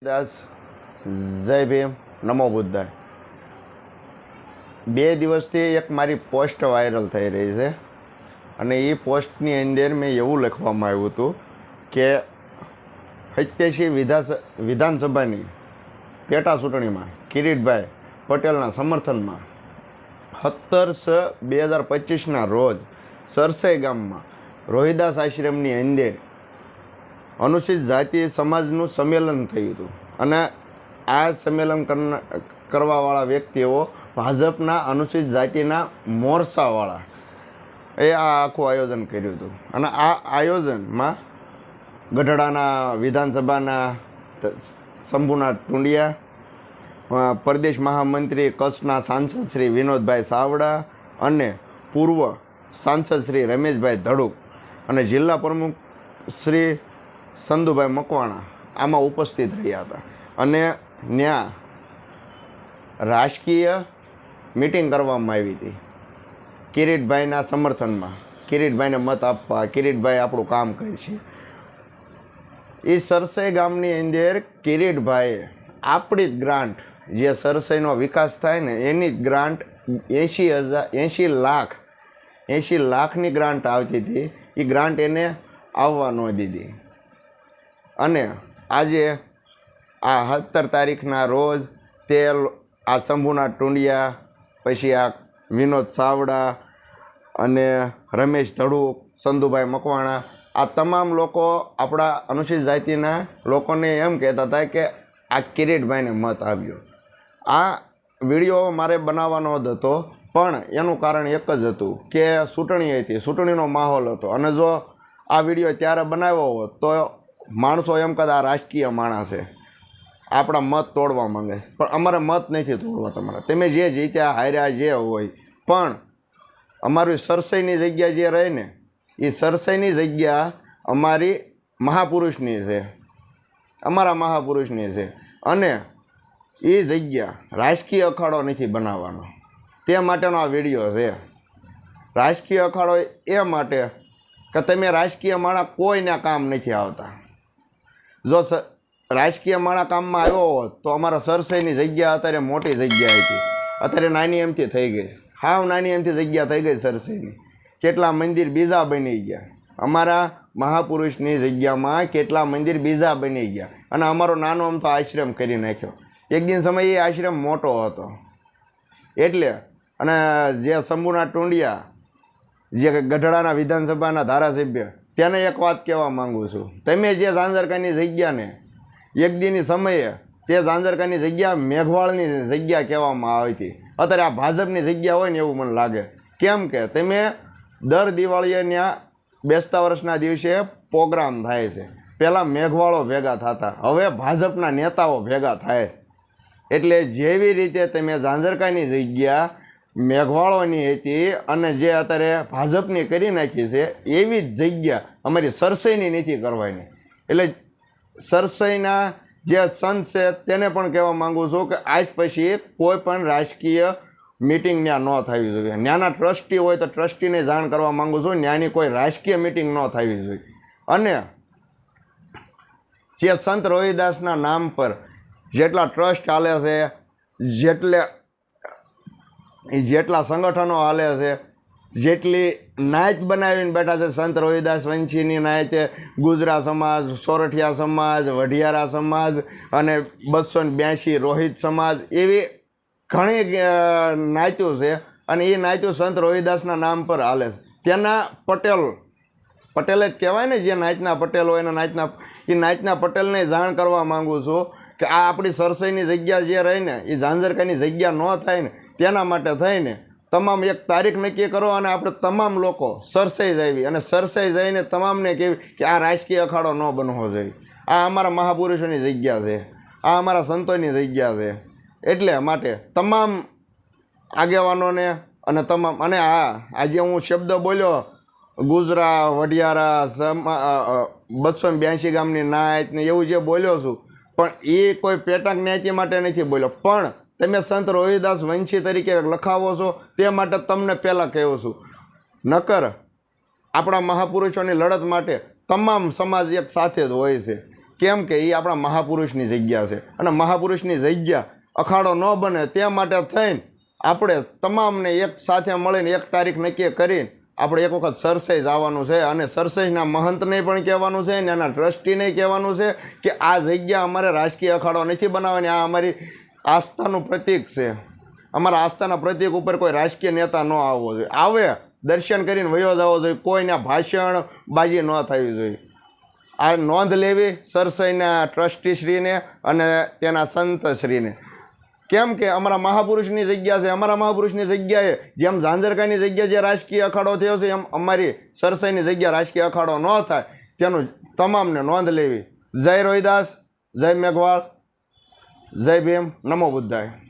દાસ જય ભીમ નમો બુદ્ધાય। 2 દિવસથી એક મારી પોસ્ટ વાયરલ થઈ રહી છે અને એ પોસ્ટની અંદર મેં એવું લખવામાં આવ્યું હતું કે 87 વિધાનસભાની પેટા ચૂંટણીમાં કિરીટભાઈ પટેલના સમર્થનમાં 17/6/2025ના રોજ સરસઈ ગામમાં રોહિદાસ આશ્રમની અંદર અનુસૂચિત જાતિ સમાજનું સંમેલન થયું હતું અને આ સંમેલન કરવાવાળા વ્યક્તિઓ ભાજપના અનુસૂચિત જાતિના મોરચાવાળા એ આ આખું આયોજન કર્યું હતું અને આ આયોજનમાં ગઢડાના વિધાનસભાના શંભુના ટુંડિયા, પ્રદેશ મહામંત્રી કચ્છના સાંસદ શ્રી વિનોદભાઈ ચાવડા અને પૂર્વ સાંસદ શ્રી રમેશભાઈ ધડુક અને જિલ્લા પ્રમુખ શ્રી સંધુભાઈ મકવાણા આમાં ઉપસ્થિત રહ્યા હતા અને ત્યાં રાજકીય મિટિંગ કરવામાં આવી હતી કિરીટભાઈના સમર્થનમાં, કિરીટભાઈને મત આપવા, કિરીટભાઈ આપણું કામ કરશે। એ સરસઈ ગામની અંદર કિરીટભાઈએ આપણી જ ગ્રાન્ટ, જે સરસઈનો વિકાસ થાય ને એની જ ગ્રાન્ટ 80 લાખની ગ્રાન્ટ આવતી હતી, એ ગ્રાન્ટ એને આવવા ન દીધી અને આજે આ 17 તારીખના રોજ તે આ શંભુના ટુંડિયા, પછી આ વિનોદ ચાવડા અને રમેશ ધડુક, સંધુભાઈ મકવાણા, આ તમામ લોકો આપણા અનુસૂચિત જાતિના લોકોને એમ કહેતા હતા કે આ કિરીટભાઈને મત આવ્યો। આ વિડીયો મારે બનાવવાનો જ હતો પણ એનું કારણ એક જ હતું કે ચૂંટણી હતી, ચૂંટણીનો માહોલ હતો અને જો આ વિડીયો ત્યારે બનાવ્યો હોત તો માણસો એમ કહેતા આ રાજકીય માણસ છે, આપણા મત તોડવા માંગે, પણ અમારે મત નથી તોડવા તમારા, તમે જે જીત્યા હાર્યા જે હોય, પણ અમારી સરસઈની જગ્યા જે રહે ને એ સરસઈની જગ્યા અમારી મહાપુરુષની છે, અમારા મહાપુરુષની છે અને એ જગ્યા રાજકીય અખાડો નથી બનાવવાનો, તે માટેનો આ વિડીયો છે। રાજકીય અખાડો એ માટે કે તમે રાજકીય માણસ કોઈના કામ નથી આવતા। જો રાજકીય માણસ કામમાં આવ્યો હોત તો અમારા સરસઈની જગ્યા અત્યારે મોટી જગ્યા હતી, અત્યારે નાની એમથી થઈ ગઈ, હાવ નાની એમથી જગ્યા થઈ ગઈ સરસઈની, કેટલા મંદિર બીજા બની ગયા, અમારા મહાપુરુષની જગ્યામાં કેટલા મંદિર બીજા બની ગયા અને અમારો નાનો અમથો આશ્રમ કરી નાખ્યો। એક દિન સમય એ આશ્રમ મોટો હતો એટલે, અને જે શંભુના ટુંડિયા, જે ગઢડાના વિધાનસભાના ધારાસભ્ય, તેને એક વાત કહેવા માગું છું, તમે જે ઝાંઝરકાની જગ્યાને એક દિનની સમયે તે ઝાંઝરકાની જગ્યા મેઘવાળની જગ્યા કહેવામાં આવી હતી, અત્યારે આ ભાજપની જગ્યા હોય ને એવું મને લાગે। કેમ કે તમે દર દિવાળીએ ત્યાં બેસતા વર્ષના દિવસે પ્રોગ્રામ થાય છે, પહેલાં મેઘવાળો ભેગા થતા, હવે ભાજપના નેતાઓ ભેગા થાય, એટલે જેવી રીતે તમે ઝાંઝરકાની જગ્યા મેઘવાળોની હતી અને જે અત્યારે ભાજપની કરી નાખી છે એવી જ જગ્યા અમારી સરસઈની નથી કરવાની। એટલે સરસઈના જે સંત છે તેને પણ કહેવા માગું છું કે આજ પછી કોઈ પણ રાજકીય મિટિંગ ત્યાં ન થવી જોઈએ, ત્યાંના ટ્રસ્ટી હોય તો ટ્રસ્ટીને જાણ કરવા માગું છું, ત્યાંની કોઈ રાજકીય મિટિંગ ન થવી જોઈએ અને જે સંત રોહિદાસના નામ પર જેટલા ટ્રસ્ટ હાલે છે, જેટલા સંગઠનો હાલે છે, જેટલી નાયત બનાવીને બેઠા છે, સંત રોહિદાસ વંશીની નાયત, ગુજરાત સમાજ, સોરઠિયા સમાજ, વઢિયારા સમાજ અને 282 રોહિત સમાજ, એવી ઘણી નાયતો છે અને એ નાયતો સંત રોહિદાસના નામ પર હાલે છે। તેના પટેલે જ કહેવાય ને, જે નાયતના પટેલ હોય એના નાયતના પટેલને જાણ કરવા માગું છું કે આ આપણી સરસઈની જગ્યા જે રહી ને એ ઝાંઝરકાની જગ્યા ન થાય ને તેના માટે થઈને તમામ એક તારીખ નક્કી કરો અને આપણે તમામ લોકો સરસઈ જઈએ અને સરસઈ જઈને તમામને કહેવી કે આ રાજકીય અખાડો ન બનવો જોઈએ, આ અમારા મહાપુરુષોની જગ્યા છે, આ અમારા સંતોની જગ્યા છે। એટલે માટે તમામ આગેવાનોને અને તમામ, અને હા આજે હું શબ્દ બોલ્યો ગુજરાત, વઢિયારા, 282 ગામની નાયત ને એવું જે બોલ્યો છું, પણ એ કોઈ પેટા જ્ઞાતિ માટે નથી બોલ્યો, પણ તમે સંત રોહિદાસ વંશી તરીકે લખાવો છો તે માટે તમને પહેલાં કહું છું, નકર આપણા મહાપુરુષોની લડત માટે તમામ સમાજ એક સાથે જ હોય છે। કેમ કે એ આપણા મહાપુરુષની જગ્યા છે અને મહાપુરુષની જગ્યા અખાડો ન બને તે માટે થઈને આપણે તમામને એક સાથે મળીને એક તારીખ નક્કી કરીને આપણે એક વખત સરસઈ જવાનું છે અને સરસઈના મહંતને પણ કહેવાનું છે અને એના ટ્રસ્ટીને કહેવાનું છે કે આ જગ્યા અમારે રાજકીય અખાડો નથી બનાવવાની, આ અમારી આસ્થાનું પ્રતીક છે. અમારા આસ્થાના પ્રતીક ઉપર કોઈ રાજકીય નેતા ન આવવો જોઈએ, આવે દર્શન કરીને વયો જવો જોઈએ, કોઈના ભાષણ બાજી ન થવી જોઈએ. આ નોંધ લેવી સરસઈના ટ્રસ્ટીશ્રીને અને તેના સંતશ્રીને. કેમ કે અમારા મહાપુરુષની જગ્યા છે, અમારા મહાપુરુષની જગ્યાએ જેમ ઝાંઝરકાની જગ્યા જે રાજકીય અખાડો થયો છે એમ અમારી સરસઈની જગ્યા રાજકીય અખાડો ન થાય તેનું તમામને નોંધ લેવી. જય રોહિદાસ, જય મેઘવાળ, જય ભીમ, નમો બુદ્ધાય.